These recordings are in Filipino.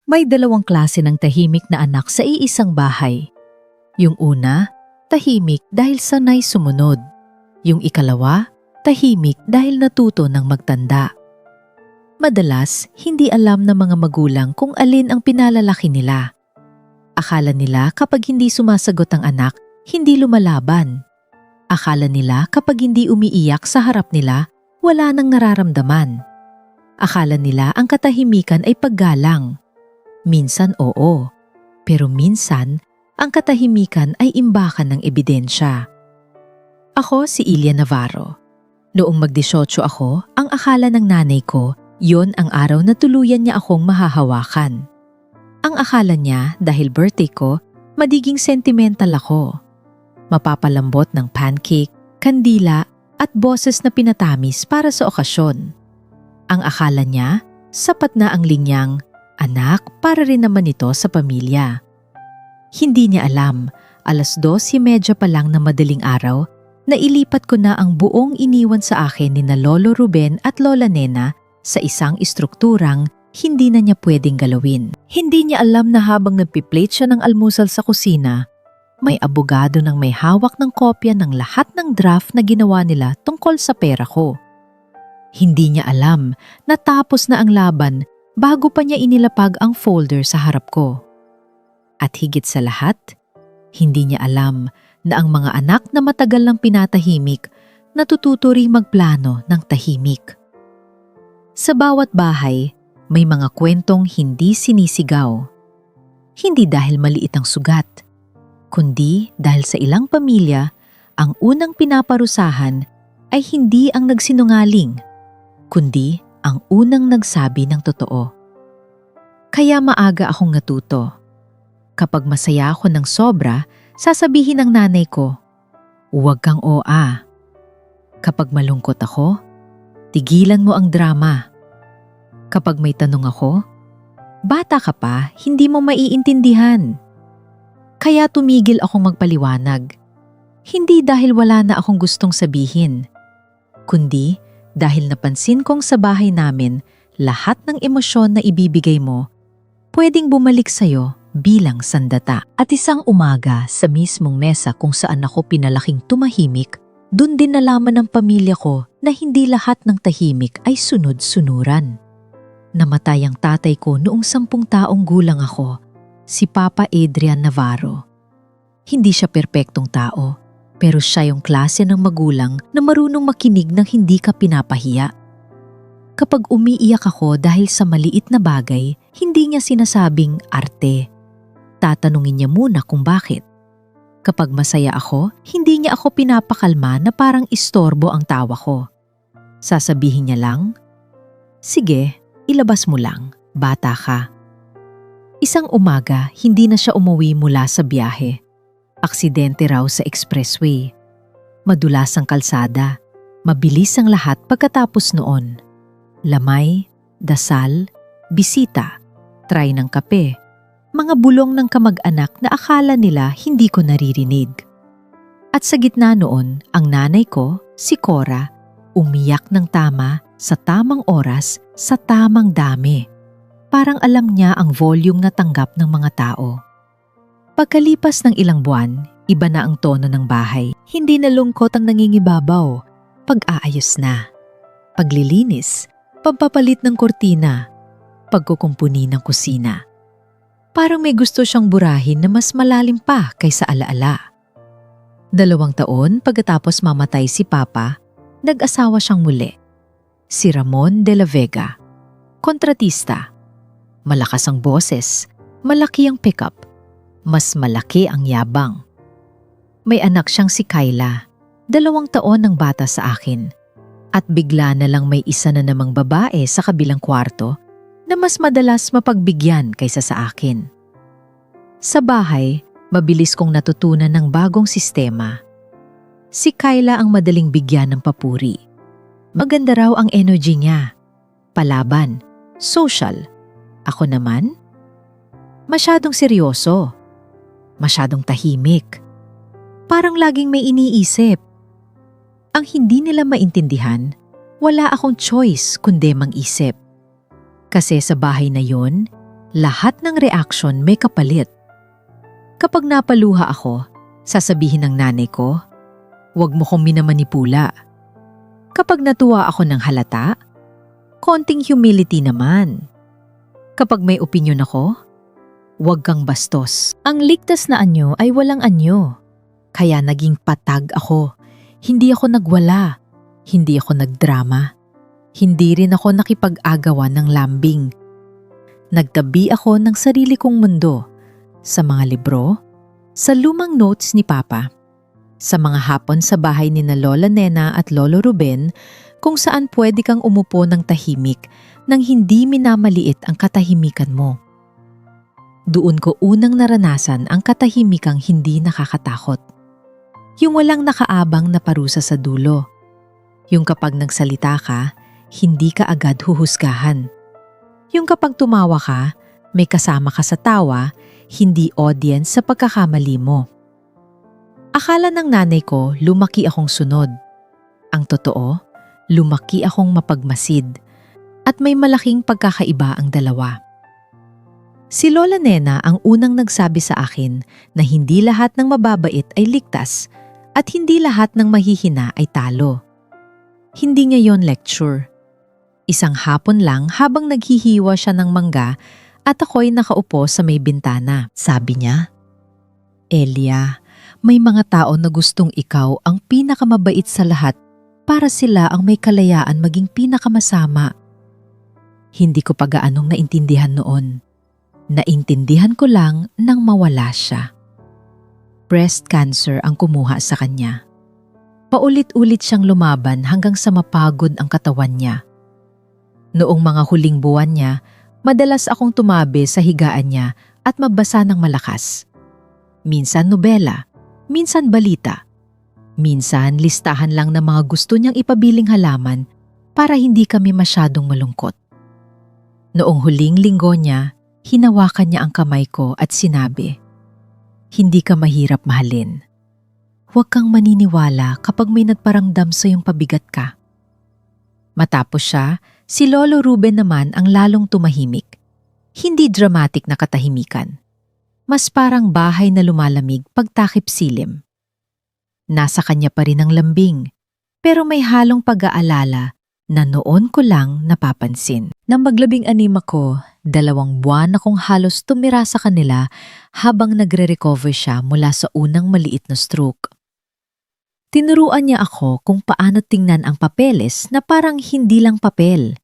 May dalawang klase ng tahimik na anak sa iisang bahay. Yung una, tahimik dahil sanay sumunod. Yung ikalawa, tahimik dahil natuto ng magtanda. Madalas, hindi alam ng mga magulang kung alin ang pinalalaki nila. Akala nila kapag hindi sumasagot ang anak, hindi lumalaban. Akala nila kapag hindi umiiyak sa harap nila, wala nang nararamdaman. Akala nila ang katahimikan ay paggalang. Minsan oo, pero minsan ang katahimikan ay imbakan ng ebidensya. Ako si Ilya Navarro. Noong mag-18 ako, ang akala ng nanay ko, yon ang araw na tuluyan niya akong mahahawakan. Ang akala niya dahil birthday ko, magiging sentimental ako. Mapapalambot ng pancake, kandila at boses na pinatamis para sa okasyon. Ang akala niya, sapat na ang linyang, anak, para rin naman ito sa pamilya. Hindi niya alam, 2:30 pa lang na madaling araw, nailipat ko na ang buong iniwan sa akin ni na Lolo Ruben at Lola Nena sa isang istrukturang hindi na niya pwedeng galawin. Hindi niya alam na habang nagpiplate siya ng almusal sa kusina, may abogado nang may hawak ng kopya ng lahat ng draft na ginawa nila tungkol sa pera ko. Hindi niya alam na tapos na ang laban bago pa niya inilapag ang folder sa harap ko. At higit sa lahat, hindi niya alam na ang mga anak na matagal nang pinatahimik natututo ring magplano ng tahimik. Sa bawat bahay, may mga kwentong hindi sinisigaw. Hindi dahil maliit ang sugat, kundi dahil sa ilang pamilya, ang unang pinaparusahan ay hindi ang nagsinungaling, kundi ang unang nagsabi ng totoo. Kaya maaga akong natuto. Kapag masaya ako ng sobra, sasabihin ng nanay ko, "Huwag kang OA." Kapag malungkot ako, "Tigilan mo ang drama." Kapag may tanong ako, "Bata ka pa, hindi mo maiintindihan." Kaya tumigil akong magpaliwanag. Hindi dahil wala na akong gustong sabihin, kundi dahil napansin kong sa bahay namin lahat ng emosyon na ibibigay mo pwedeng bumalik sa'yo bilang sandata. At isang umaga sa mismong mesa kung saan ako pinalaking tumahimik, dun din nalaman ng pamilya ko na hindi lahat ng tahimik ay sunod-sunuran. Namatay ang tatay ko noong 10 taong gulang ako, si Papa Adrian Navarro. Hindi siya perpektong tao, pero siya yung klase ng magulang na marunong makinig ng hindi ka pinapahiya. Kapag umiiyak ako dahil sa maliit na bagay, hindi niya sinasabing arte. Tatanungin niya muna kung bakit. Kapag masaya ako, hindi niya ako pinapakalma na parang istorbo ang tawa ko. Sasabihin niya lang, "Sige, ilabas mo lang, bata ka." Isang umaga, hindi na siya umuwi mula sa biyahe. Aksidente raw sa expressway. Madulas ang kalsada. Mabilis ang lahat pagkatapos noon. Lamay, dasal, bisita, try ng kape, mga bulong ng kamag-anak na akala nila hindi ko naririnig. At sa gitna noon, ang nanay ko, si Cora, umiyak ng tama, sa tamang oras, sa tamang dami. Parang alam niya ang volume na tanggap ng mga tao. Pagkalipas ng ilang buwan, iba na ang tono ng bahay. Hindi na lungkot ang nangingibabaw. Pag-aayos na. Paglilinis, pagpapalit ng kortina, pagkukumpuni ng kusina. Parang may gusto siyang burahin na mas malalim pa kaysa alaala. 2 taon pagkatapos mamatay si Papa, nag-asawa siyang muli. Si Ramon de la Vega. Kontratista. Malakas ang boses, malaki ang pickup, mas malaki ang yabang. May anak siyang si Kyla, 2 taon ang bata sa akin. At bigla na lang may isa na namang babae sa kabilang kwarto na mas madalas mapagbigyan kaysa sa akin. Sa bahay, mabilis kong natutunan ng bagong sistema. Si Kyla ang madaling bigyan ng papuri. Maganda raw ang energy niya. Palaban, social. Ako naman, masyadong seryoso. Masyadong tahimik. Parang laging may iniisip. Ang hindi nila maintindihan, wala akong choice kundi mang-isip. Kasi sa bahay na yon, Lahat ng reaksyon may kapalit. Kapag napaluha ako, sasabihin ng nanay ko, "Huwag mo kong minamanipula." Kapag natuwa ako ng halata, konting humility naman. Kapag may opinyon ako, "Huwag kang bastos." Ang ligtas na anyo ay walang anyo. Kaya naging patag ako. Hindi ako nagwala. Hindi ako nagdrama. Hindi rin ako nakipag-agawan ng lambing. Nagtabi ako ng sarili kong mundo, sa mga libro, sa lumang notes ni Papa, sa mga hapon sa bahay ni na Lola Nena at Lolo Ruben kung saan pwede kang umupo ng tahimik nang hindi minamaliit ang katahimikan mo. Doon ko unang naranasan ang katahimikang hindi nakakatakot. Yung walang nakaabang na parusa sa dulo. Yung kapag nagsalita ka, hindi ka agad huhusgahan. Yung kapag tumawa ka, may kasama ka sa tawa, hindi audience sa pagkakamali mo. Akala ng nanay ko lumaki akong sunod. Ang totoo, lumaki akong mapagmasid at may malaking pagkakaiba ang dalawa. Si Lola Nena ang unang nagsabi sa akin na hindi lahat ng mababait ay ligtas at hindi lahat ng mahihina ay talo. Hindi niya yon lecture. Isang hapon lang habang naghihiwa siya ng mangga at ako'y nakaupo sa may bintana. Sabi niya, "Elia, may mga tao na gustong ikaw ang pinakamabait sa lahat para sila ang may kalayaan maging pinakamasama." Hindi ko pa gaanong naintindihan noon. Naintindihan ko lang nang mawala siya. Breast cancer ang kumuha sa kanya. Paulit-ulit siyang lumaban hanggang sa mapagod ang katawan niya. Noong mga huling buwan niya, madalas akong tumabi sa higaan niya at mabasa ng malakas. Minsan nobela, minsan balita, minsan listahan lang ng mga gusto niyang ipabiling halaman para hindi kami masyadong malungkot. Noong huling linggo niya, hinawakan niya ang kamay ko at sinabi, "Hindi ka mahirap mahalin. Huwag kang maniniwala kapag may nagparamdam sa iyong pabigat ka." Matapos siya, si Lolo Ruben naman ang lalong tumahimik. Hindi dramatic na katahimikan. Mas parang bahay na lumalamig pagtakip silim. Nasa kanya pa rin ang lambing, pero may halong pag-aalala na noon ko lang napapansin. Nang maglabing-anim ako, 2 buwan akong halos tumira sa kanila habang nagre-recover siya mula sa unang maliit na stroke. Tinuruan niya ako kung paano tingnan ang papeles na parang hindi lang papel.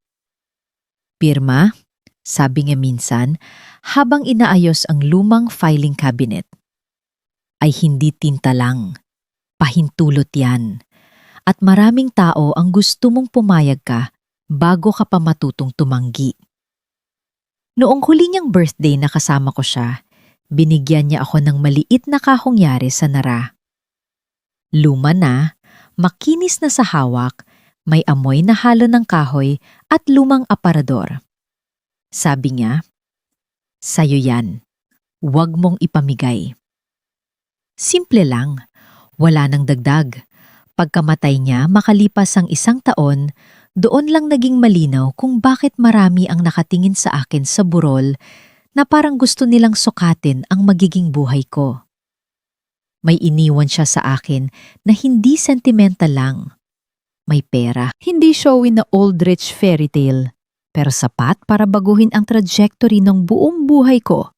"Pirma," sabi niya minsan habang inaayos ang lumang filing cabinet, "ay hindi tinta lang. Pahintulot yan. At maraming tao ang gusto mong pumayag ka bago ka pa matutong tumanggi." Noong huli niyang birthday na kasama ko siya, binigyan niya ako ng maliit na kahongyari sa nara. Luma na, makinis na sa hawak, may amoy na halo ng kahoy at lumang aparador. Sabi niya, "Sa'yo yan. Huwag mong ipamigay." Simple lang, wala nang dagdag. Pagkamatay niya makalipas ang 1 taon, doon lang naging malinaw kung bakit marami ang nakatingin sa akin sa burol na parang gusto nilang sukatin ang magiging buhay ko. May iniwan siya sa akin na hindi sentimental lang. May pera, hindi showy na old rich fairy tale, pero sapat para baguhin ang trajectory ng buong buhay ko.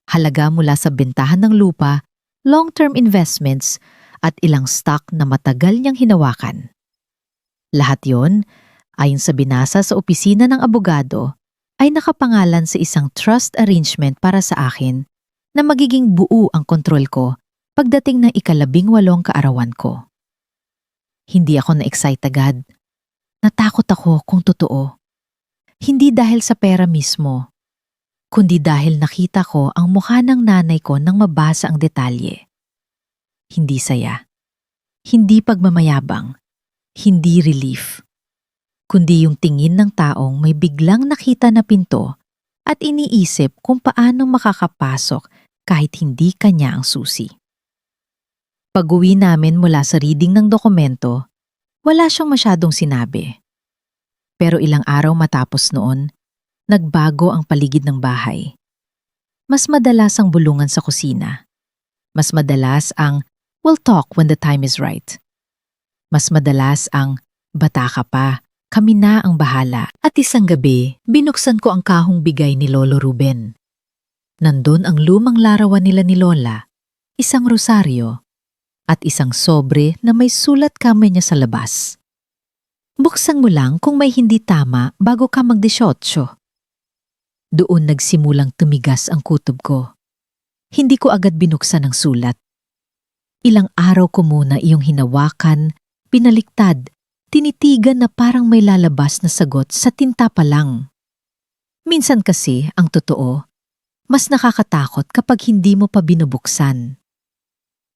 Halaga mula sa bentahan ng lupa, long-term investments, at ilang stock na matagal niyang hinawakan. Lahat yon, ayon sa binasa sa opisina ng abogado, ay nakapangalan sa isang trust arrangement para sa akin na magiging buo ang kontrol ko pagdating ng 18 kaarawan ko. Hindi ako na-excite agad. Natakot ako kung totoo. Hindi dahil sa pera mismo, kundi dahil nakita ko ang mukha ng nanay ko nang mabasa ang detalye. Hindi saya, hindi pagmamayabang, hindi relief, kundi yung tingin ng taong may biglang nakita na pinto at iniisip kung paano makakapasok kahit hindi kanya ang susi. Pag-uwi namin mula sa reading ng dokumento, wala siyang masyadong sinabi. Pero ilang araw matapos noon, nagbago ang paligid ng bahay. Mas madalas ang bulungan sa kusina. Mas madalas ang "we'll talk when the time is right." Mas madalas ang "bata ka pa, kami na ang bahala." At isang gabi, binuksan ko ang kahong bigay ni Lolo Ruben. Nandun ang lumang larawan nila ni Lola, isang rosaryo, at isang sobre na may sulat kamay niya sa labas. Buksan mo lang kung may hindi tama bago ka mag-18. Doon nagsimulang tumigas ang kutob ko. Hindi ko agad binuksan ang sulat. Ilang araw ko muna iyong hinawakan, pinaliktad, tinitigan na parang may lalabas na sagot sa tinta pa lang. Minsan kasi, ang totoo, mas nakakatakot kapag hindi mo pa binubuksan.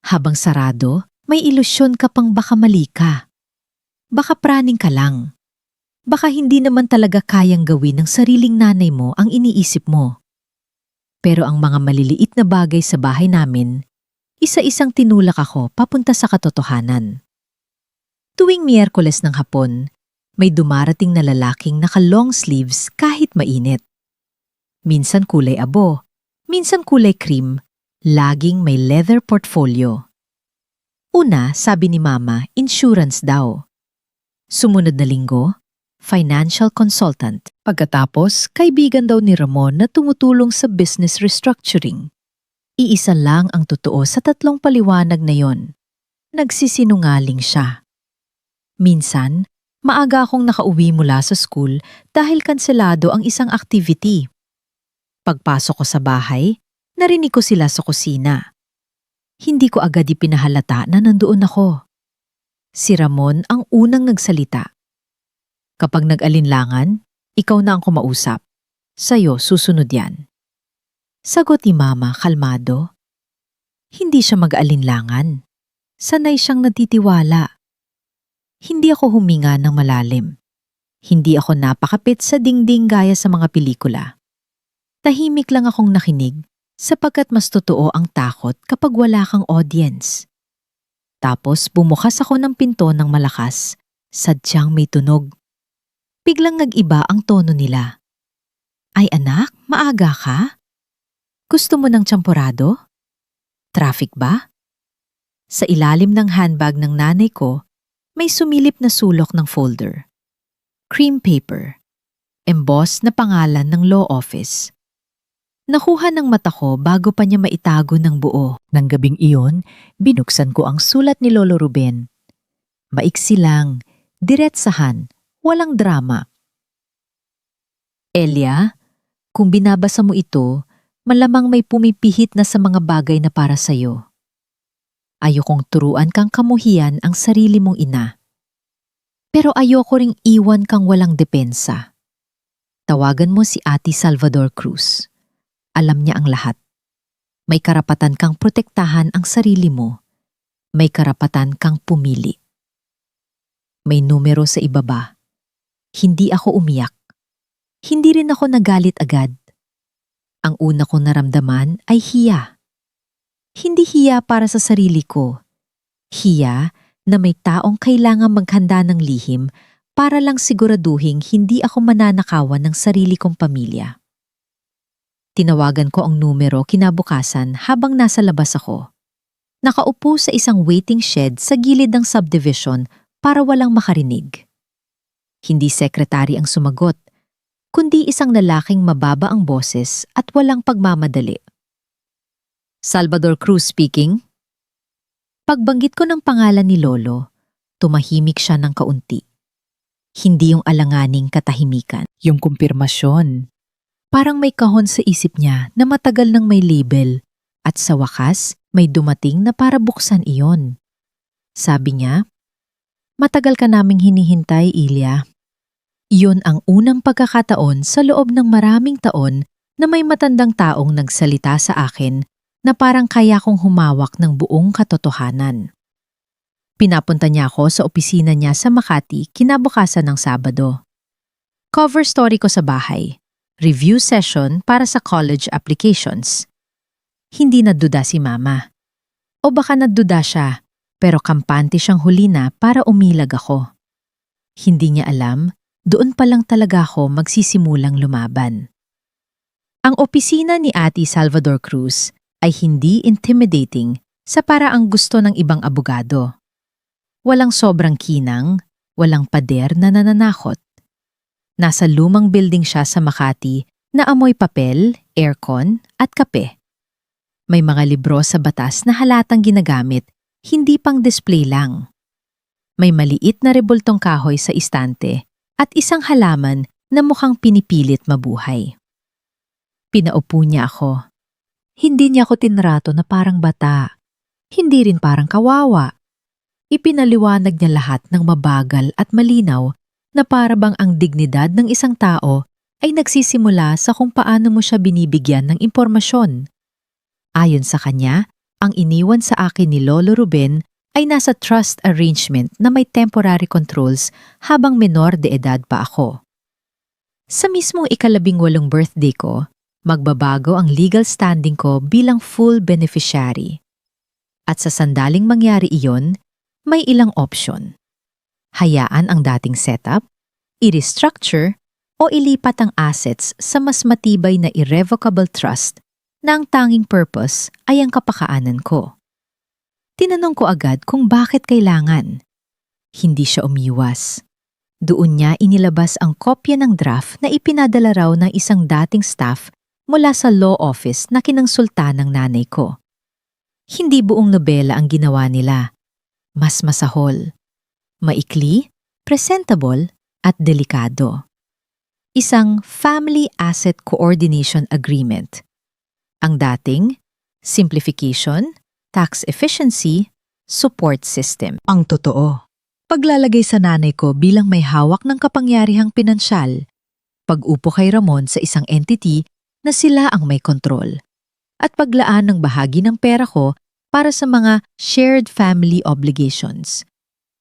Habang sarado, may ilusyon ka pang baka mali ka. Baka praning ka lang. Baka hindi naman talaga kayang gawin ng sariling nanay mo ang iniisip mo. Pero ang mga maliliit na bagay sa bahay namin, isa-isang tinulak ako papunta sa katotohanan. Tuwing Miyerkules ng hapon, may dumarating na lalaking naka-long sleeves kahit mainit. Minsan kulay abo, minsan kulay cream, laging may leather portfolio. Una, sabi ni Mama, insurance daw. Sumunod na linggo, financial consultant. Pagkatapos, kaibigan daw ni Ramon na tumutulong sa business restructuring. Iisa lang ang totoo sa tatlong paliwanag na yon. Nagsisinungaling siya. Minsan, maaga akong nakauwi mula sa school dahil kanselado ang isang activity. Pagpasok ko sa bahay, narinig ko sila sa kusina. Hindi ko agad ipinahalata na nandoon ako. Si Ramon ang unang nagsalita. Kapag nag-alinlangan, ikaw na ang kumausap. Sa'yo susunod yan. Sagot ni Mama kalmado. Hindi siya mag-alinlangan. Sanay siyang natitiwala. Hindi ako huminga ng malalim. Hindi ako napakapit sa dingding gaya sa mga pelikula. Tahimik lang akong nakinig sapagkat mas totoo ang takot kapag wala kang audience. Tapos bumukas ako ng pinto ng malakas, sadyang may tunog. Biglang nag-iba ang tono nila. Ay anak, maaga ka? Gusto mo ng tsamporado? Traffic ba? Sa ilalim ng handbag ng nanay ko, may sumilip na sulok ng folder. Cream paper. Emboss na pangalan ng law office. Nakuha ng mata ko bago pa niya maitago ng buo. Nang gabing iyon, binuksan ko ang sulat ni Lolo Ruben. Maiksi lang, diretsahan, walang drama. Elia, kung binabasa mo ito, malamang may pumipihit na sa mga bagay na para sa'yo. Ayokong turuan kang kamuhian ang sarili mong ina. Pero ayoko ring iwan kang walang depensa. Tawagan mo si Ate Salvador Cruz. Alam niya ang lahat. May karapatan kang protektahan ang sarili mo. May karapatan kang pumili. May numero sa ibaba. Hindi ako umiyak. Hindi rin ako nagalit agad. Ang una kong naramdaman ay hiya. Hindi hiya para sa sarili ko. Hiya na may taong kailangang maghanda ng lihim para lang siguraduhin hindi ako mananakawan ng sarili kong pamilya. Tinawagan ko ang numero kinabukasan habang nasa labas ako. Nakaupo sa isang waiting shed sa gilid ng subdivision para walang makarinig. Hindi sekretary ang sumagot, kundi isang lalaking mababa ang boses at walang pagmamadali. Salvador Cruz speaking. Pagbanggit ko ng pangalan ni Lolo, tumahimik siya ng kaunti. Hindi yung alanganing katahimikan, yung kumpirmasyon. Parang may kahon sa isip niya na matagal nang may label at sa wakas may dumating na para buksan iyon. Sabi niya, "Matagal ka naming hinihintay, Ilya." Iyon ang unang pagkakataon sa loob ng maraming taon na may matandang taong nagsalita sa akin na parang kaya kong humawak ng buong katotohanan. Pinapunta niya ako sa opisina niya sa Makati kinabukasan ng Sabado. Cover story ko sa bahay. Review session para sa college applications. Hindi naduda si Mama. O baka naduda siya, pero kampante siyang huli na para umilag ako. Hindi niya alam, doon pa lang talaga ako magsisimulang lumaban. Ang opisina ni Ate Salvador Cruz ay hindi intimidating sa paraang gusto ng ibang abogado. Walang sobrang kinang, walang pader na nananakot. Nasa lumang building siya sa Makati na amoy papel, aircon at kape. May mga libro sa batas na halatang ginagamit, hindi pang display lang. May maliit na rebultong kahoy sa istante at isang halaman na mukhang pinipilit mabuhay. Pinaupo niya ako. Hindi niya ako tinrato na parang bata. Hindi rin parang kawawa. Ipinaliwanag niya lahat ng mabagal at malinaw na parabang ang dignidad ng isang tao ay nagsisimula sa kung paano mo siya binibigyan ng impormasyon. Ayon sa kanya, ang iniwan sa akin ni Lolo Ruben ay nasa trust arrangement na may temporary controls habang menor de edad pa ako. Sa mismong ika-18 birthday ko, magbabago ang legal standing ko bilang full beneficiary. At sa sandaling mangyari iyon, may ilang option. Hayaan ang dating setup, i-restructure, o ilipat ang assets sa mas matibay na irrevocable trust na ang tanging purpose ay ang kapakaanan ko. Tinanong ko agad kung bakit kailangan. Hindi siya umiwas. Doon niya inilabas ang kopya ng draft na ipinadala raw ng isang dating staff mula sa law office na kinonsulta ng nanay ko. Hindi buong nobela ang ginawa nila. Mas masahol. Maikli, presentable, at delikado. Isang Family Asset Coordination Agreement. Ang dating, simplification, tax efficiency, support system. Ang totoo. Paglalagay sa nanay ko bilang may hawak ng kapangyarihang pinansyal. Pag-upo kay Ramon sa isang entity na sila ang may kontrol. At paglaan ng bahagi ng pera ko para sa mga shared family obligations.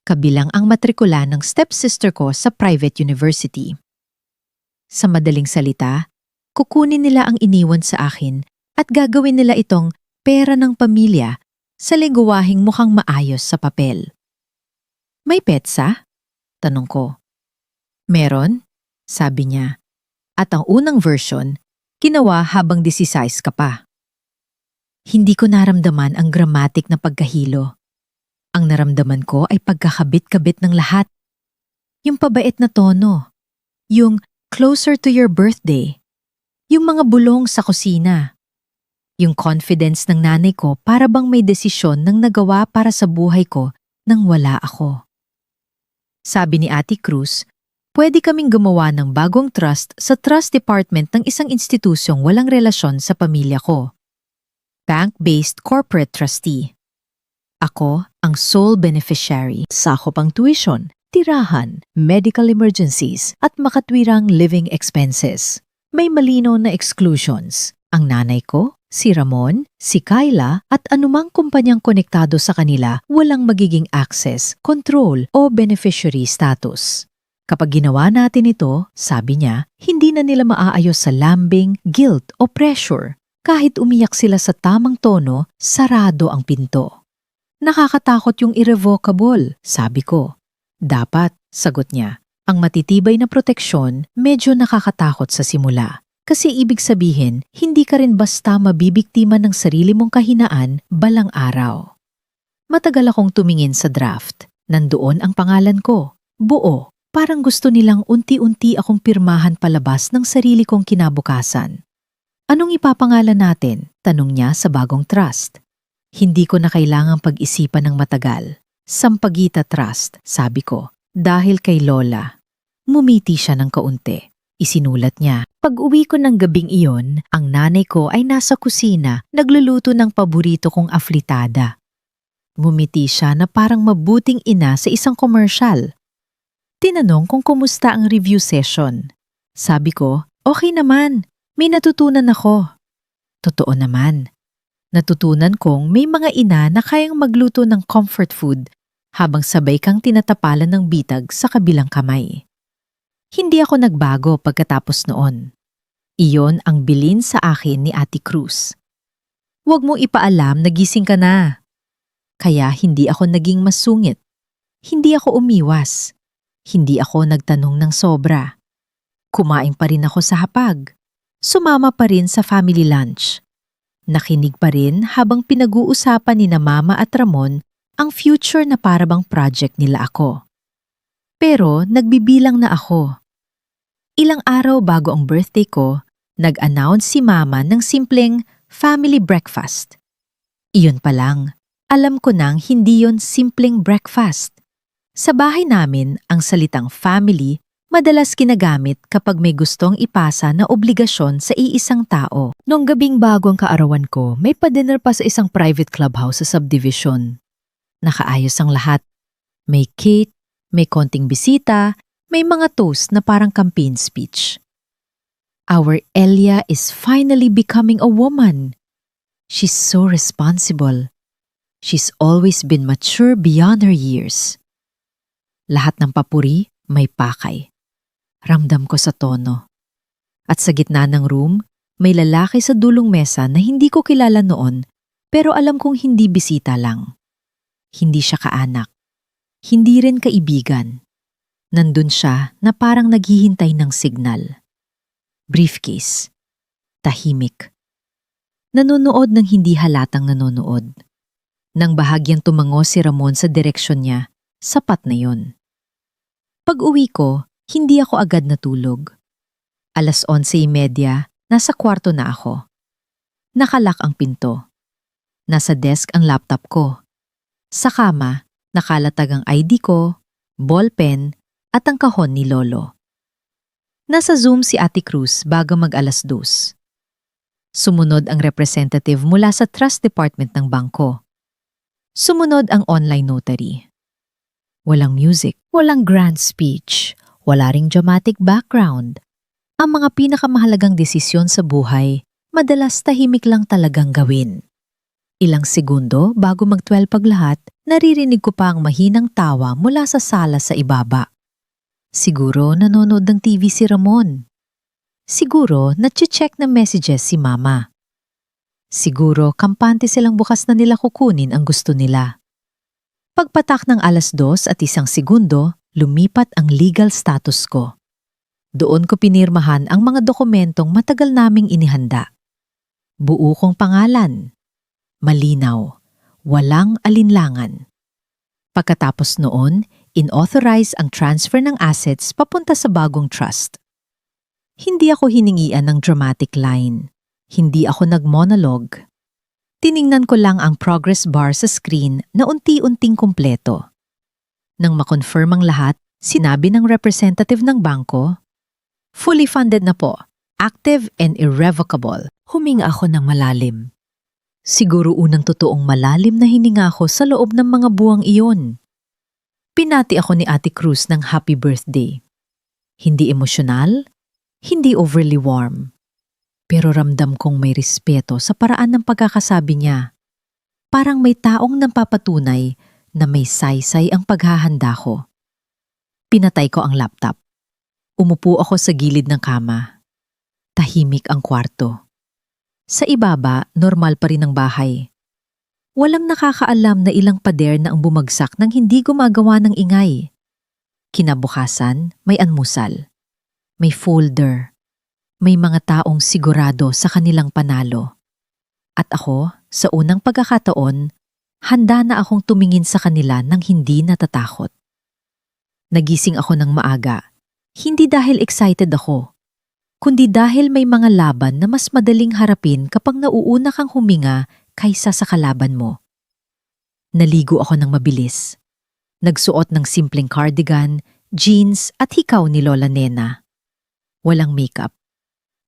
Kabilang ang matrikula ng stepsister ko sa private university. Sa madaling salita, kukunin nila ang iniwan sa akin at gagawin nila itong pera ng pamilya sa lengguwaheng mukhang maayos sa papel. May petsa? Tanong ko. Meron, sabi niya. At ang unang version, ginawa habang 16 ka pa. Hindi ko naramdaman ang gramatik na pagkahilo. Ang naramdaman ko ay pagkakabit-kabit ng lahat. Yung pabait na tono. Yung closer to your birthday. Yung mga bulong sa kusina. Yung confidence ng nanay ko para bang may desisyon ng nagawa para sa buhay ko nang wala ako. Sabi ni Ate Cruz, pwede kaming gumawa ng bagong trust sa trust department ng isang institusyong walang relasyon sa pamilya ko. Bank-based corporate trustee. Ako ang sole beneficiary. Sakop ang tuition, tirahan, medical emergencies at makatwirang living expenses. May malinaw na exclusions. Ang nanay ko, si Ramon, si Kyla at anumang kumpanyang konektado sa kanila walang magiging access, control o beneficiary status. Kapag ginawa natin ito, sabi niya, hindi na nila maaayos sa lambing, guilt o pressure. Kahit umiyak sila sa tamang tono, sarado ang pinto. Nakakatakot yung irrevocable, sabi ko. Dapat, sagot niya, ang matitibay na proteksyon medyo nakakatakot sa simula. Kasi ibig sabihin, hindi ka rin basta mabibiktima ng sarili mong kahinaan balang araw. Matagal akong tumingin sa draft. Nandoon ang pangalan ko. Buo. Parang gusto nilang unti-unti akong pirmahan palabas ng sarili kong kinabukasan. Anong ipapangalan natin? Tanong niya sa bagong trust. Hindi ko na kailangang pag-isipan ng matagal. Sampaguita Trust, sabi ko, dahil kay Lola. Mumiti siya ng kaunti. Isinulat niya. Pag-uwi ko ng gabing iyon, ang nanay ko ay nasa kusina, nagluluto ng paborito kong afritada. Mumiti siya na parang mabuting ina sa isang commercial. Tinanong kung kumusta ang review session. Sabi ko, okay naman, may natutunan ako. Totoo naman. Natutunan kong may mga ina na kayang magluto ng comfort food habang sabay kang tinatapalan ng bitag sa kabilang kamay. Hindi ako nagbago pagkatapos noon. Iyon ang bilin sa akin ni Ate Cruz. Huwag mo ipaalam na gising ka na. Kaya hindi ako naging masungit. Hindi ako umiwas. Hindi ako nagtanong ng sobra. Kumain pa rin ako sa hapag. Sumama pa rin sa family lunch. Nakinig pa rin habang pinag-uusapan ni na Mama at Ramon ang future na parabang project nila ako. Pero nagbibilang na ako. Ilang araw bago ang birthday ko, nag-announce si Mama ng simpleng family breakfast. Iyon pa lang, alam ko nang hindi yon simpleng breakfast. Sa bahay namin, ang salitang family madalas ginagamit kapag may gustong ipasa na obligasyon sa iisang tao. Noong gabing bago ang kaarawan ko, may pa-dinner pa sa isang private clubhouse sa subdivision. Nakaayos ang lahat. May cake, may konting bisita, may mga toast na parang campaign speech. Our Elia is finally becoming a woman. She's so responsible. She's always been mature beyond her years. Lahat ng papuri may pakay. Ramdam ko sa tono. At sa gitna ng room, may lalaki sa dulong mesa na hindi ko kilala noon pero alam kong hindi bisita lang. Hindi siya kaanak. Hindi rin kaibigan. Nandun siya na parang naghihintay ng signal. Briefcase. Tahimik. Nanonood ng hindi halatang nanonood. Nang bahagyang tumango si Ramon sa direksyon niya, sapat na yon. Pag-uwi ko, hindi ako agad natulog. 11:30, nasa kwarto na ako. Nakalak ang pinto. Nasa desk ang laptop ko. Sa kama, nakalatag ang ID ko, ballpen, at ang kahon ni Lolo. Nasa Zoom si Ate Cruz bago mag-2:00. Sumunod ang representative mula sa trust department ng bangko. Sumunod ang online notary. Walang music, walang grand speech, wala ring dramatic background. Ang mga pinakamahalagang desisyon sa buhay, madalas tahimik lang talagang gawin. Ilang segundo bago mag-12 paglahat, naririnig ko pa ang mahinang tawa mula sa sala sa ibaba. Siguro nanonood ng TV si Ramon. Siguro nache-check ng messages si Mama. Siguro kampante silang bukas na nila kukunin ang gusto nila. Pagpatak ng 2:01, lumipat ang legal status ko. Doon ko pinirmahan ang mga dokumentong matagal naming inihanda. Buo kong pangalan. Malinaw. Walang alinlangan. Pagkatapos noon, inauthorize ang transfer ng assets papunta sa bagong trust. Hindi ako hiningian ng dramatic line. Hindi ako nag-monologue. Tiningnan ko lang ang progress bar sa screen na unti-unting kumpleto. Nang makonfirm ang lahat, sinabi ng representative ng bangko, "Fully funded na po, active and irrevocable." Huminga ako ng malalim. Siguro unang totoong malalim na hininga ko sa loob ng mga buwang iyon. Pinati ako ni Ate Cruz ng happy birthday. Hindi emosyonal, hindi overly warm. Pero ramdam kong may respeto sa paraan ng pagkakasabi niya. Parang may taong napapatunay na may saysay ang paghahanda ko. Pinatay ko ang laptop. Umupo ako sa gilid ng kama. Tahimik ang kwarto. Sa ibaba, normal pa rin ang bahay. Walang nakakaalam na ilang pader na ang bumagsak nang hindi gumagawa ng ingay. Kinabukasan, may almusal. May folder. May mga taong sigurado sa kanilang panalo. At ako, sa unang pagkakataon, handa na akong tumingin sa kanila nang hindi natatakot. Nagising ako ng maaga, hindi dahil excited ako, kundi dahil may mga laban na mas madaling harapin kapag nauuna kang huminga kaysa sa kalaban mo. Naligo ako ng mabilis. Nagsuot ng simpleng cardigan, jeans at hikaw ni Lola Nena. Walang makeup.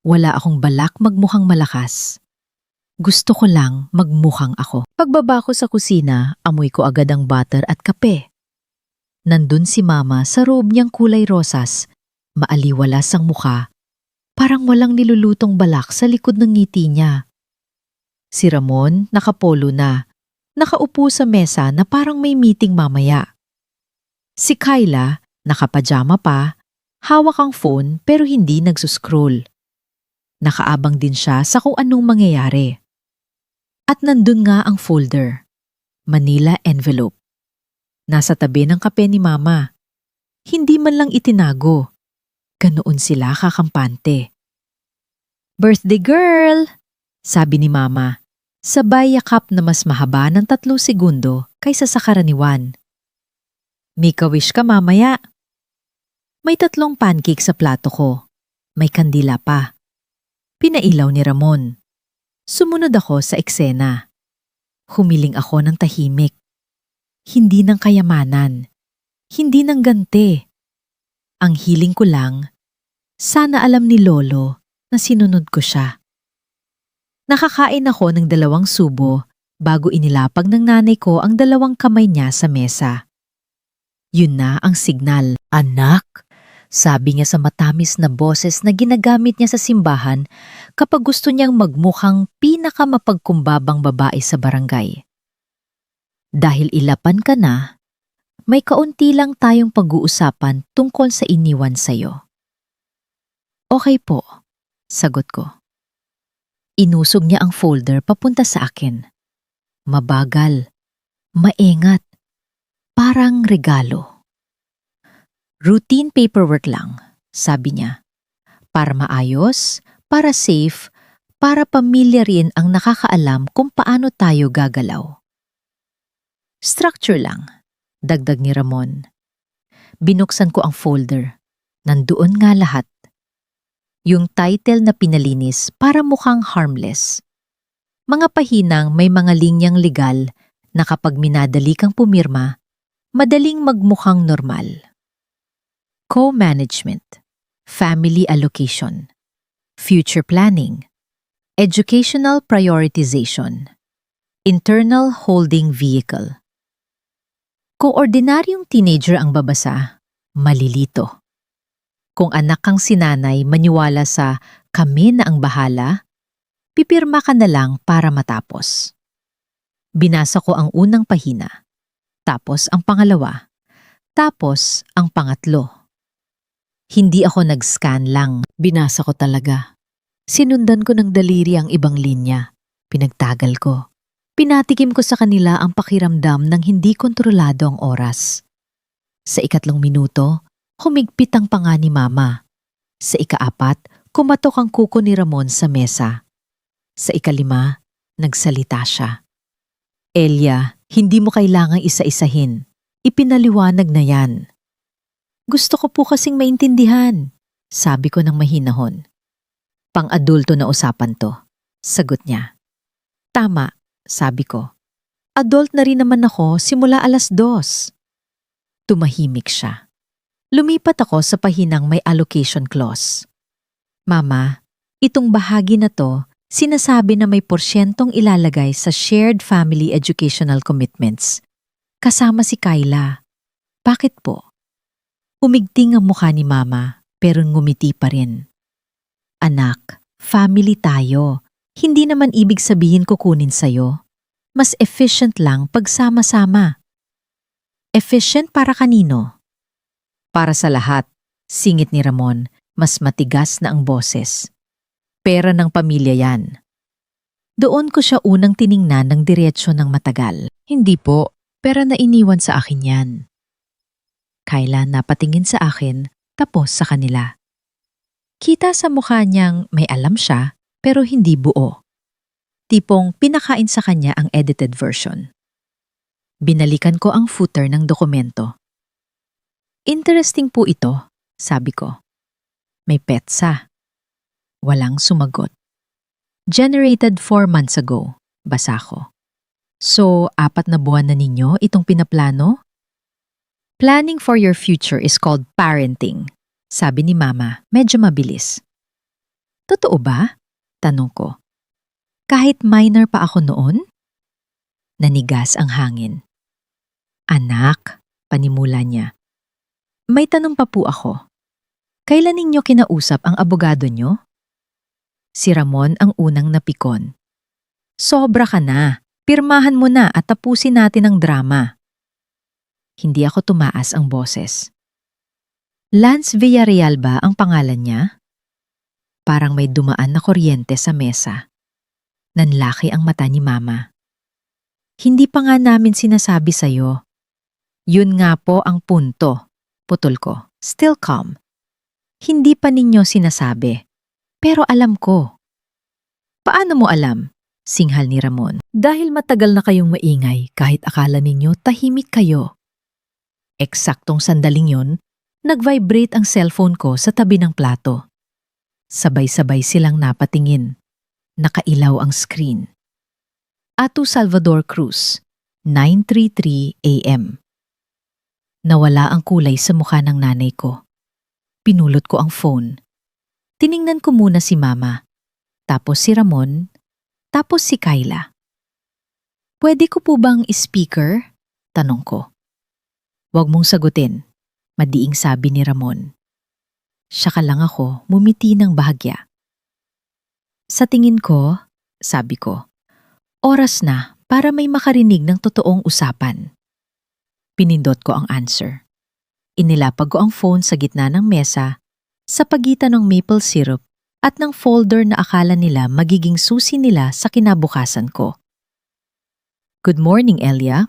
Wala akong balak magmukhang malakas. Gusto ko lang magmukhang ako. Pagbaba ko sa kusina, amoy ko agad ang butter at kape. Nandun si Mama sa robe niyang kulay rosas, maaliwalas ang mukha, parang walang nilulutong balak sa likod ng ngiti niya. Si Ramon, nakapolo na, nakaupo sa mesa na parang may meeting mamaya. Si Kyla, nakapajama pa, hawak ang phone pero hindi nagsuscroll. Nakaabang din siya sa kung anong mangyayari. At nandun nga ang folder. Manila envelope. Nasa tabi ng kape ni Mama. Hindi man lang itinago. Ganoon sila kakampante. Birthday girl! Sabi ni Mama, sabay yakap na mas mahaba ng 3 segundo kaysa sa karaniwan. Make a wish ka mamaya. May 3 pancake sa plato ko. May kandila pa. Pinailaw ni Ramon. Sumunod ako sa eksena. Humiling ako ng tahimik. Hindi ng kayamanan. Hindi ng ganti. Ang hiling ko lang, sana alam ni Lolo na sinunod ko siya. Nakakain ako ng 2 subo bago inilapag ng nanay ko ang 2 kamay niya sa mesa. Yun na ang signal. Anak, sabi niya sa matamis na boses na ginagamit niya sa simbahan kapag gusto niyang magmukhang pinakamapagkumbabang babae sa barangay. Dahil ilapan ka na, may kaunti lang tayong pag-uusapan tungkol sa iniwan sa'yo. Okay po, sagot ko. Inusog niya ang folder papunta sa akin. Mabagal, maingat, parang regalo. Routine paperwork lang, sabi niya. Para maayos, para safe, para pamilya rin ang nakakaalam kung paano tayo gagalaw. Structure lang. Dagdag ni Ramon. Binuksan ko ang folder. Nandoon nga lahat. Yung title na pinalinis para mukhang harmless. Mga pahinang may mga linyang legal na kapag minadali kang pumirma, madaling magmukhang normal. Co-management, family allocation, future planning, educational prioritization, internal holding vehicle. Kung ordinaryong teenager ang babasa, malilito. Kung anak kang sinanay maniwala sa kami na ang bahala, pipirma ka na lang para matapos. Binasa ko ang unang pahina, tapos ang pangalawa, tapos ang pangatlo. Hindi ako nag-scan lang, binasa ko talaga. Sinundan ko ng daliri ang ibang linya, pinagtagal ko. Pinatikim ko sa kanila ang pakiramdam ng hindi kontrolado ang oras. Sa 3 minuto, humigpit ang panga ni Mama. Sa 4, kumatok ang kuko ni Ramon sa mesa. Sa 5, nagsalita siya. Elia, hindi mo kailangang isa-isahin. Ipinaliwanag na yan. Gusto ko po kasing maintindihan, sabi ko ng mahinahon. Pang-adulto na usapan to, sagot niya. Tama. Sabi ko, adult na rin naman ako simula 2:00. Tumahimik siya. Lumipat ako sa pahinang may allocation clause. Mama, itong bahagi na to, sinasabi na may porsyentong ilalagay sa shared family educational commitments. Kasama si Kyla. Bakit po? Umigting ang mukha ni Mama, pero ngumiti pa rin. Anak, family tayo. Hindi naman ibig sabihin kukunin sa'yo. Mas efficient lang pagsama-sama. Efficient para kanino? Para sa lahat, singit ni Ramon, mas matigas na ang boses. Pera ng pamilya yan. Doon ko siya unang tiningnan ng diretsyo ng matagal. Hindi po, pera na iniwan sa akin yan. Kyla napatingin sa akin, tapos sa kanila. Kita sa mukha niyang may alam siya, pero hindi buo. Tipong pinakain sa kanya ang edited version. Binalikan ko ang footer ng dokumento. Interesting po ito, sabi ko. May petsa. Walang sumagot. Generated 4 months ago, basa ko. So, 4 na buwan na ninyo itong pinaplano? Planning for your future is called parenting, sabi ni Mama, medyo mabilis. Totoo ba? Tanong ko. Kahit minor pa ako noon? Nanigas ang hangin. Anak, panimula niya. May tanong pa po ako. Kailan ninyo kinausap ang abogado nyo? Si Ramon ang unang napikon. Sobra ka na. Pirmahan mo na at tapusin natin ang drama. Hindi ako tumaas ang boses. Lance Villarreal ba ang pangalan niya? Parang may dumaan na kuryente sa mesa. Nanlaki ang mata ni Mama. Hindi pa nga namin sinasabi sa'yo. Yun nga po ang punto, putol ko. Still calm. Hindi pa ninyo sinasabi. Pero alam ko. Paano mo alam? Singhal ni Ramon. Dahil matagal na kayong maingay kahit akala ninyo tahimik kayo. Eksaktong sandaling yon, nag-vibrate ang cellphone ko sa tabi ng plato. Sabay-sabay silang napatingin. Nakailaw ang screen. Atu Salvador Cruz, 9:33 a.m. Nawala ang kulay sa mukha ng nanay ko. Pinulot ko ang phone. Tiningnan ko muna si Mama, tapos si Ramon, tapos si Kyla. Pwede ko po bang speaker? Tanong ko. Huwag mong sagutin, madiing sabi ni Ramon. Saka lang ako mumiti ng bahagya. Sa tingin ko, sabi ko, oras na para may makarinig ng totoong usapan. Pinindot ko ang answer. Inilapag ko ang phone sa gitna ng mesa, sa pagitan ng maple syrup at ng folder na akala nila magiging susi nila sa kinabukasan ko. Good morning, Elia,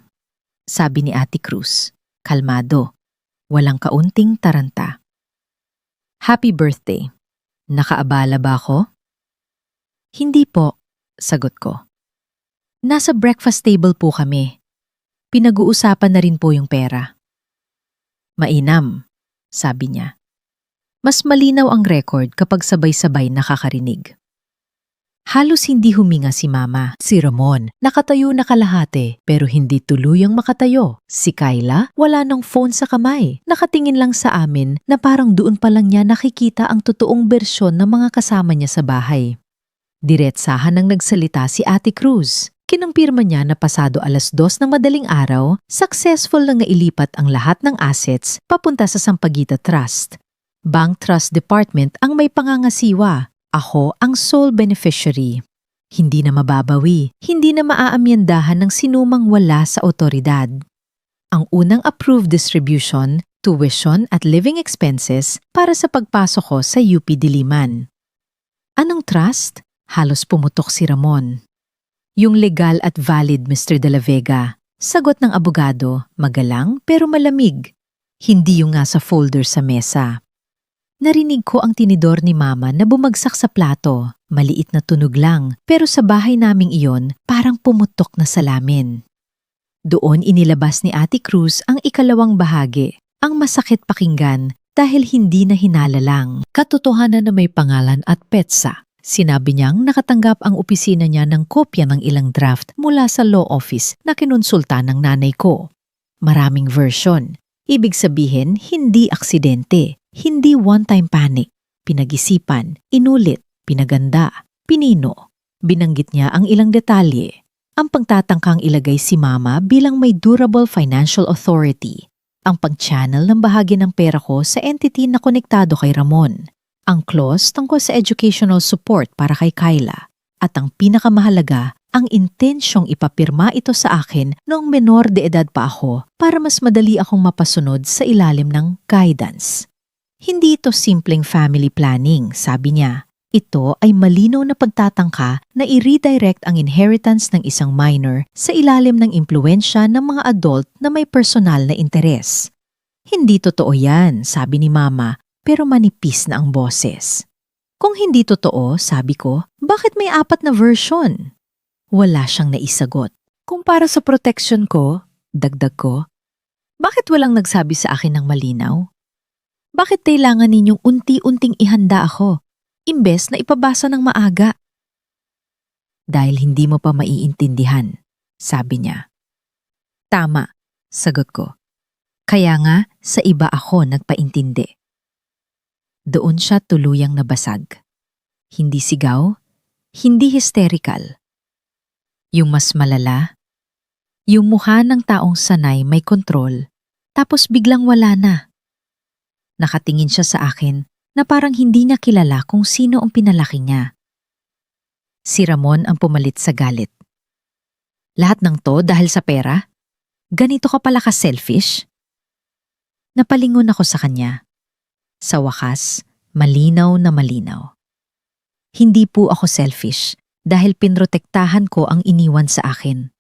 sabi ni Ate Cruz. Kalmado, walang kaunting taranta. Happy birthday. Nakaabala ba ako? Hindi po, sagot ko. Nasa breakfast table po kami. Pinag-uusapan na rin po yung pera. Mainam, sabi niya. Mas malinaw ang record kapag sabay-sabay nakakarinig. Halos hindi huminga si Mama. Si Ramon, nakatayo na kalahati pero hindi tuluyang makatayo. Si Kyla, wala nang phone sa kamay. Nakatingin lang sa amin na parang doon pa lang niya nakikita ang totoong bersyon ng mga kasama niya sa bahay. Diretsahan nang nagsalita si Ate Cruz. Kinumpirma niya na pasado 2:00 ng madaling araw, successful na nailipat ang lahat ng assets papunta sa Sampaguita Trust. Bank Trust Department ang may pangangasiwa. Ako ang sole beneficiary. Hindi na mababawi, hindi na maaamyendahan ng sinumang wala sa otoridad. Ang unang approved distribution, tuition at living expenses para sa pagpasok ko sa UP Diliman. Anong trust? Halos pumutok si Ramon. Yung legal at valid, Mr. De La Vega. Sagot ng abogado, magalang pero malamig. Hindi yung nga sa folder sa mesa. Narinig ko ang tinidor ni Mama na bumagsak sa plato. Maliit na tunog lang, pero sa bahay naming iyon, parang pumutok na salamin. Doon inilabas ni Ate Cruz ang ikalawang bahagi, ang masakit pakinggan dahil hindi na hinala lang. Katotohanan na may pangalan at petsa. Sinabi niyang nakatanggap ang opisina niya ng kopya ng ilang draft mula sa law office na kinonsulta ng nanay ko. Maraming version. Ibig sabihin, hindi aksidente. Hindi one-time panic, pinag-isipan, inulit, pinaganda, pinino. Binanggit niya ang ilang detalye. Ang pagtatangkang ilagay si Mama bilang may durable financial authority. Ang pag-channel ng bahagi ng pera ko sa entity na konektado kay Ramon. Ang clause tungkol sa educational support para kay Kyla. At ang pinakamahalaga, ang intensyong ipapirma ito sa akin noong menor de edad pa ako para mas madali akong mapasunod sa ilalim ng guidance. Hindi ito simpleng family planning, sabi niya. Ito ay malinaw na pagtatangka na i-redirect ang inheritance ng isang minor sa ilalim ng impluensya ng mga adult na may personal na interes. Hindi totoo yan, sabi ni Mama, pero manipis na ang boses. Kung hindi totoo, sabi ko, bakit may 4 na version? Wala siyang naisagot. Kung para sa protection ko, dagdag ko, bakit walang nagsabi sa akin ng malinaw? Bakit kailangan ninyong unti-unting ihanda ako, imbes na ipabasa ng maaga? Dahil hindi mo pa maiintindihan, sabi niya. Tama, sagot ko. Kaya nga, sa iba ako nagpaintindi. Doon siya tuluyang nabasag. Hindi sigaw, hindi hysterical. Yung mas malala, yung mukha ng taong sanay may kontrol, tapos biglang wala na. Nakatingin siya sa akin na parang hindi niya kilala kung sino ang pinalaki niya. Si Ramon ang pumalit sa galit. Lahat ng to dahil sa pera? Ganito ka pala ka-selfish? Napalingon ako sa kanya. Sa wakas, malinaw na malinaw. Hindi po ako selfish dahil pinrotektahan ko ang iniwan sa akin.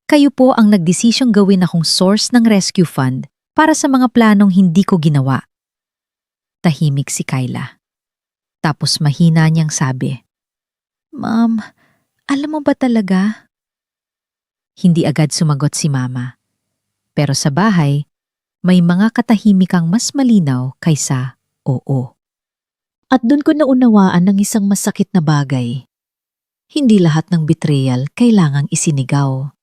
Kayo po ang nagdesisyong gawin akong source ng rescue fund para sa mga planong hindi ko ginawa. Tahimik si Kyla. Tapos mahina niyang sabi, Ma'am, alam mo ba talaga? Hindi agad sumagot si Mama. Pero sa bahay, may mga katahimikang mas malinaw kaysa oo. At doon ko naunawaan ng isang masakit na bagay. Hindi lahat ng betrayal kailangang isinigaw.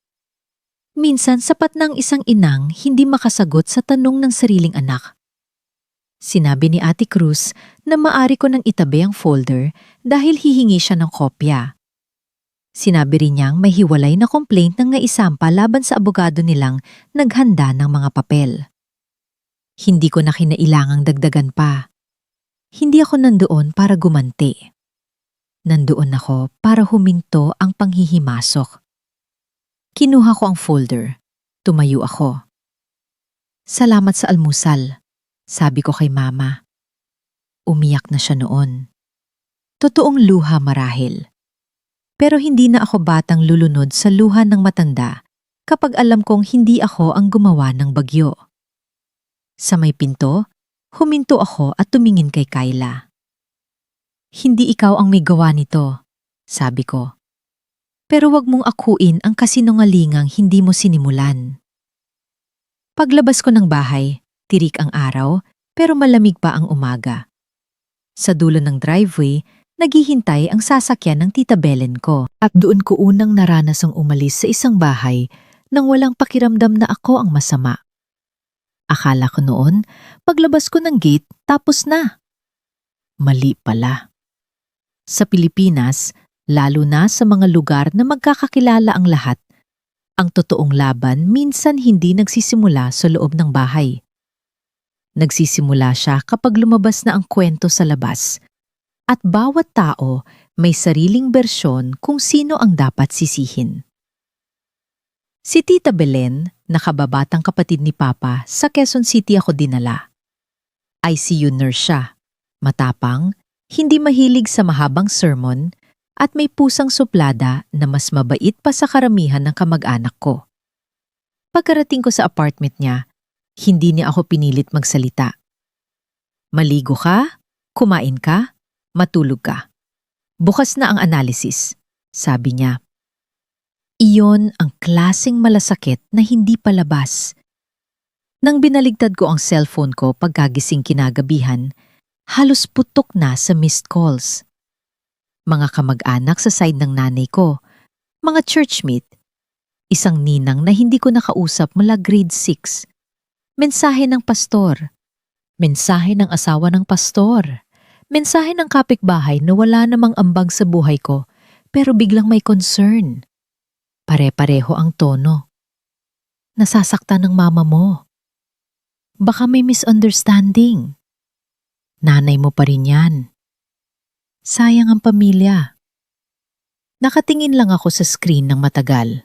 Minsan sapat ng isang inang hindi makasagot sa tanong ng sariling anak. Sinabi ni Ate Cruz na maari ko nang itabi ang folder dahil hihingi siya ng kopya. Sinabi rin niyang may hiwalay na complaint ng naisampa laban sa abogado nilang naghanda ng mga papel. Hindi ko na kinailangang dagdagan pa. Hindi ako nandoon para gumanti. Nandoon ako para huminto ang panghihimasok. Kinuha ko ang folder. Tumayo ako. Salamat sa almusal, sabi ko kay Mama. Umiyak na siya noon. Totoong luha marahil. Pero hindi na ako batang lulunod sa luha ng matanda kapag alam kong hindi ako ang gumawa ng bagyo. Sa may pinto, huminto ako at tumingin kay Kyla. Hindi ikaw ang may gawa nito, sabi ko. Pero wag mong akuin ang kasinungalingang hindi mo sinimulan. Paglabas ko ng bahay, tirik ang araw pero malamig pa ang umaga. Sa dulo ng driveway, naghihintay ang sasakyan ng Tita Belen ko at doon ko unang naranasang umalis sa isang bahay nang walang pakiramdam na ako ang masama. Akala ko noon, paglabas ko ng gate, tapos na. Mali pala. Sa Pilipinas, lalo na sa mga lugar na magkakakilala ang lahat, ang totoong laban minsan hindi nagsisimula sa loob ng bahay. Nagsisimula siya kapag lumabas na ang kwento sa labas. At bawat tao may sariling bersyon kung sino ang dapat sisihin. Si Tita Belen, nakababatang kapatid ni Papa, sa Quezon City ako dinala. ICU nurse siya, matapang, hindi mahilig sa mahabang sermon, at may pusang suplada na mas mabait pa sa karamihan ng kamag-anak ko. Pagkarating ko sa apartment niya, hindi niya ako pinilit magsalita. Maligo ka, kumain ka, matulog ka. Bukas na ang analysis, sabi niya. Iyon ang klaseng malasakit na hindi palabas. Nang binaligtad ko ang cellphone ko pagkagising kinagabihan, halos putok na sa missed calls. Mga kamag-anak sa side ng nanay ko, mga churchmate, isang ninang na hindi ko nakausap mula grade 6, mensahe ng pastor, mensahe ng asawa ng pastor, mensahe ng kapitbahay na wala namang ambag sa buhay ko pero biglang may concern. Pare-pareho ang tono. Nasasaktan ng mama mo. Baka may misunderstanding. Nanay mo pa rin yan. Sayang ang pamilya. Nakatingin lang ako sa screen ng matagal.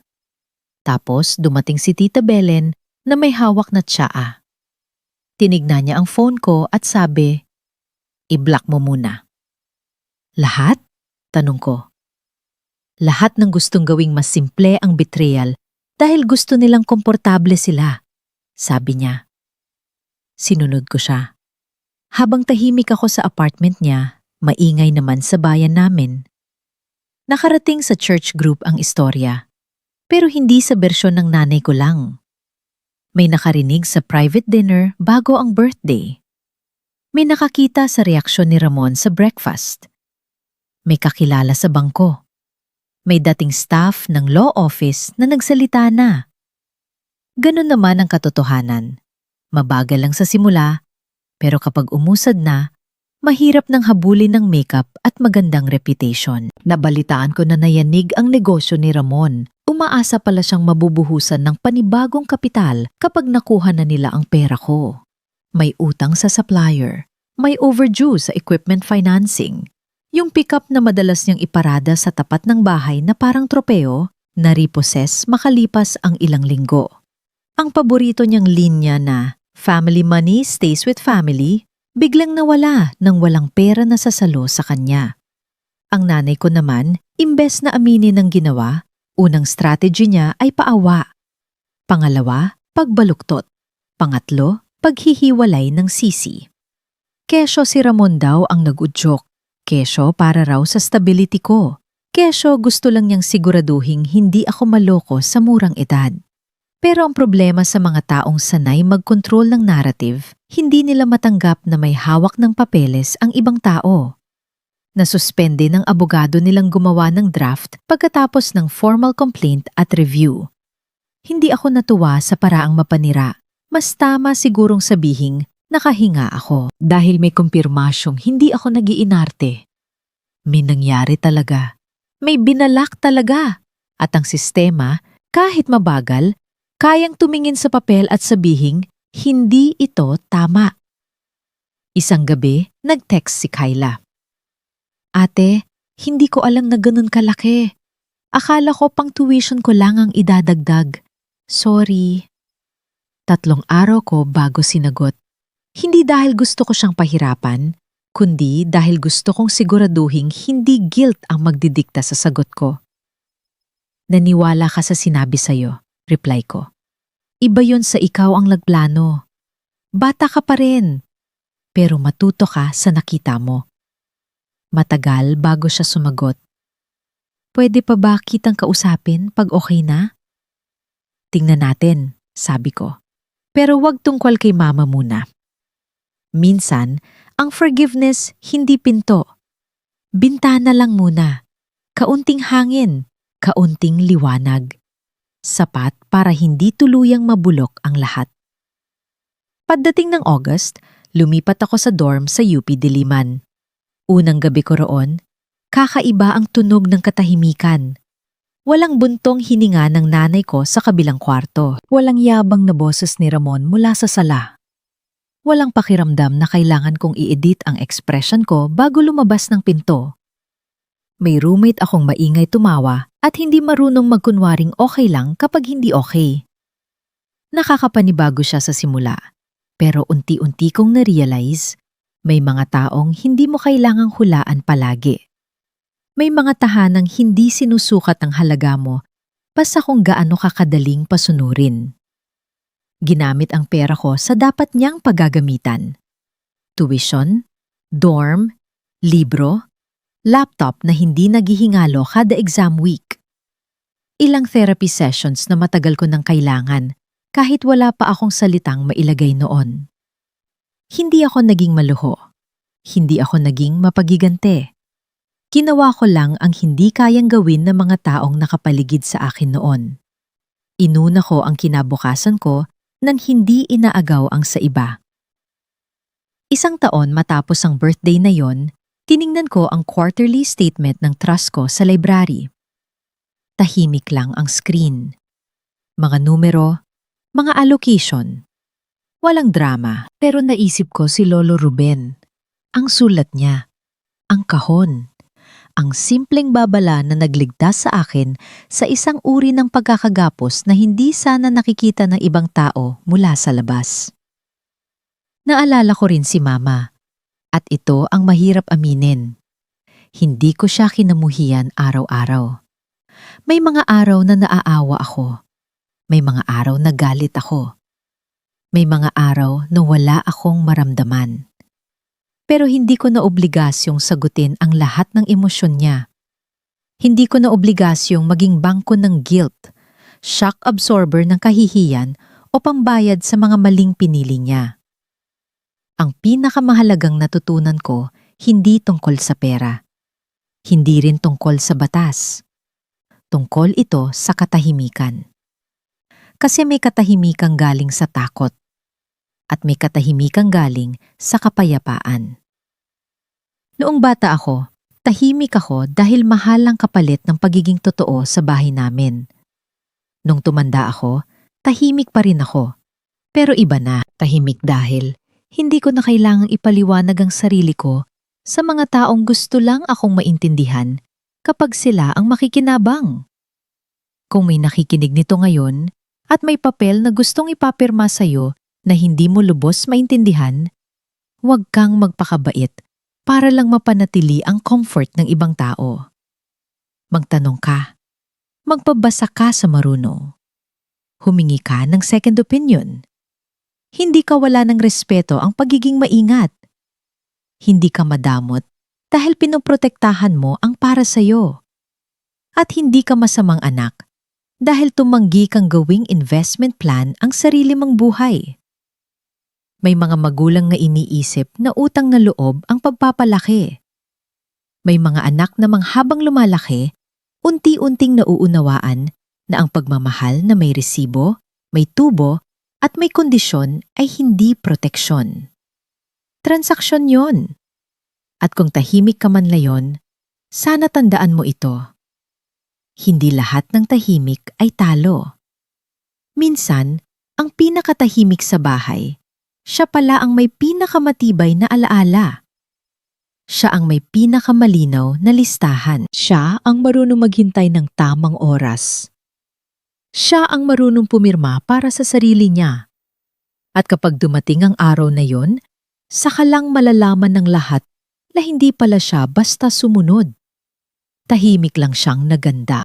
Tapos dumating si Tita Belen na may hawak na tsaa. Tinignan niya ang phone ko at sabi, "I-block mo muna." Lahat? Tanong ko. Lahat ng gustong gawing mas simple ang betrayal dahil gusto nilang komportable sila, sabi niya. Sinunod ko siya. Habang tahimik ako sa apartment niya, maingay naman sa bayan namin. Nakarating sa church group ang istorya, pero hindi sa bersyon ng nanay ko lang. May nakarinig sa private dinner bago ang birthday. May nakakita sa reaksyon ni Ramon sa breakfast. May kakilala sa bangko. May dating staff ng law office na nagsalita na. Ganun naman ang katotohanan. Mabagal lang sa simula, pero kapag umusad na, mahirap nang habulin ng makeup at magandang reputation. Nabalitaan ko na nayanig ang negosyo ni Ramon. Umaasa pala siyang mabubuhusan ng panibagong kapital kapag nakuha na nila ang pera ko. May utang sa supplier, may overdue sa equipment financing. Yung pickup na madalas niyang iparada sa tapat ng bahay na parang tropeo, na-repossess makalipas ang ilang linggo. Ang paborito niyang linya na "Family money stays with family" biglang nawala nang walang pera na sasalo sa kanya. Ang nanay ko naman, imbes na aminin ng ginawa, unang strategy niya ay paawa. Pangalawa, pagbaluktot. Pangatlo, paghihiwalay ng sisi. Kesyo si Ramon daw ang nag-udyok. Kesyo para raw sa stability ko. Kesyo gusto lang niyang siguraduhin hindi ako maloko sa murang edad. Pero ang problema sa mga taong sanay magkontrol ng narrative, hindi nila matanggap na may hawak ng papeles ang ibang tao. Nasuspende ng abogado nilang gumawa ng draft pagkatapos ng formal complaint at review. Hindi ako natuwa sa paraang mapanira. Mas tama sigurong sabihing nakahinga ako dahil may kumpirmasyong hindi ako nag-iinarte. May nangyari talaga. May binalak talaga. At ang sistema, kahit mabagal, kayang tumingin sa papel at sabihing hindi ito tama. Isang gabi, nag-text si Kyla. Ate, hindi ko alam na ganun kalaki. Akala ko pang tuition ko lang ang idadagdag. Sorry. 3 araw ko bago sinagot. Hindi dahil gusto ko siyang pahirapan, kundi dahil gusto kong siguraduhin hindi guilt ang magdidikta sa sagot ko. Naniwala ka sa sinabi sa'yo, reply ko. Iba yon sa ikaw ang nagplano. Bata ka pa rin, pero matuto ka sa nakita mo. Matagal bago siya sumagot. Pwede pa ba kitang kausapin pag okay na? Tingnan natin, sabi ko. Pero wag tungkol kay mama muna. Minsan, ang forgiveness hindi pinto. Bintana lang muna. Kaunting hangin, kaunting liwanag. Sapat para hindi tuluyang mabulok ang lahat. Pagdating ng August, lumipat ako sa dorm sa UP Diliman. Unang gabi ko roon, kakaiba ang tunog ng katahimikan. Walang buntong hininga ng nanay ko sa kabilang kwarto. Walang yabang na boses ni Ramon mula sa sala. Walang pakiramdam na kailangan kong i-edit ang expression ko bago lumabas ng pinto. May roommate akong maingay tumawa at hindi marunong magkunwaring okay lang kapag hindi okay. Nakakapanibago siya sa simula, pero unti-unti kong na-realize, may mga taong hindi mo kailangang hulaan palagi. May mga tahanang hindi sinusukat ang halaga mo basta kung gaano ka kadaling pasunurin. Ginamit ang pera ko sa dapat niyang paggagamitan. Tuition, dorm, libro, laptop na hindi naghihingalo kada exam week. Ilang therapy sessions na matagal ko nang kailangan kahit wala pa akong salitang mailagay noon. Hindi ako naging maluho. Hindi ako naging mapagigante. Ginawa ko lang ang hindi kayang gawin ng mga taong nakapaligid sa akin noon. Inuna ko ang kinabukasan ko nang hindi inaagaw ang sa iba. 1 taon matapos ang birthday na yon, tiningnan ko ang quarterly statement ng trust ko sa library. Tahimik lang ang screen. Mga numero, mga allocation. Walang drama, pero naisip ko si Lolo Ruben. Ang sulat niya, ang kahon. Ang simpleng babala na nagligtas sa akin sa isang uri ng pagkakagapos na hindi sana nakikita ng ibang tao mula sa labas. Naalala ko rin si Mama, at ito ang mahirap aminin. Hindi ko siya kinamuhian araw-araw. May mga araw na naaawa ako. May mga araw na galit ako. May mga araw na wala akong maramdaman. Pero hindi ko na obligasyong sagutin ang lahat ng emosyon niya. Hindi ko na obligasyong maging bangko ng guilt, shock absorber ng kahihiyan o pambayad sa mga maling pinili niya. Ang pinakamahalagang natutunan ko, hindi tungkol sa pera. Hindi rin tungkol sa batas. Tungkol ito sa katahimikan. Kasi may katahimikang galing sa takot. At may katahimikang galing sa kapayapaan. Noong bata ako, tahimik ako dahil mahal ang kapalit ng pagiging totoo sa bahay namin. Nung tumanda ako, tahimik pa rin ako. Pero iba na, tahimik dahil hindi ko na kailangang ipaliwanag ang sarili ko sa mga taong gusto lang akong maintindihan kapag sila ang makikinabang. Kung may nakikinig nito ngayon at may papel na gustong ipapirma sa'yo na hindi mo lubos maintindihan, huwag kang magpakabait para lang mapanatili ang comfort ng ibang tao. Magtanong ka. Magpabasa ka sa marunong. Humingi ka ng second opinion. Hindi ka wala ng respeto ang pagiging maingat. Hindi ka madamot dahil pinoprotektahan mo ang para sa'yo. At hindi ka masamang anak dahil tumanggi kang gawing investment plan ang sarili mong buhay. May mga magulang na iniisip na utang na loob ang pagpapalaki. May mga anak na habang lumalaki, unti-unting nauunawaan na ang pagmamahal na may resibo, may tubo, at may kondisyon ay hindi proteksyon. Transaksyon yon. At kung tahimik ka man layon, sana tandaan mo ito. Hindi lahat ng tahimik ay talo. Minsan, ang pinakatahimik sa bahay, siya pala ang may pinakamatibay na alaala. Siya ang may pinakamalinaw na listahan. Siya ang marunong maghintay ng tamang oras. Siya ang marunong pumirma para sa sarili niya. At kapag dumating ang araw na yon, saka lang malalaman ng lahat na hindi pala siya basta sumunod. Tahimik lang siyang naganda.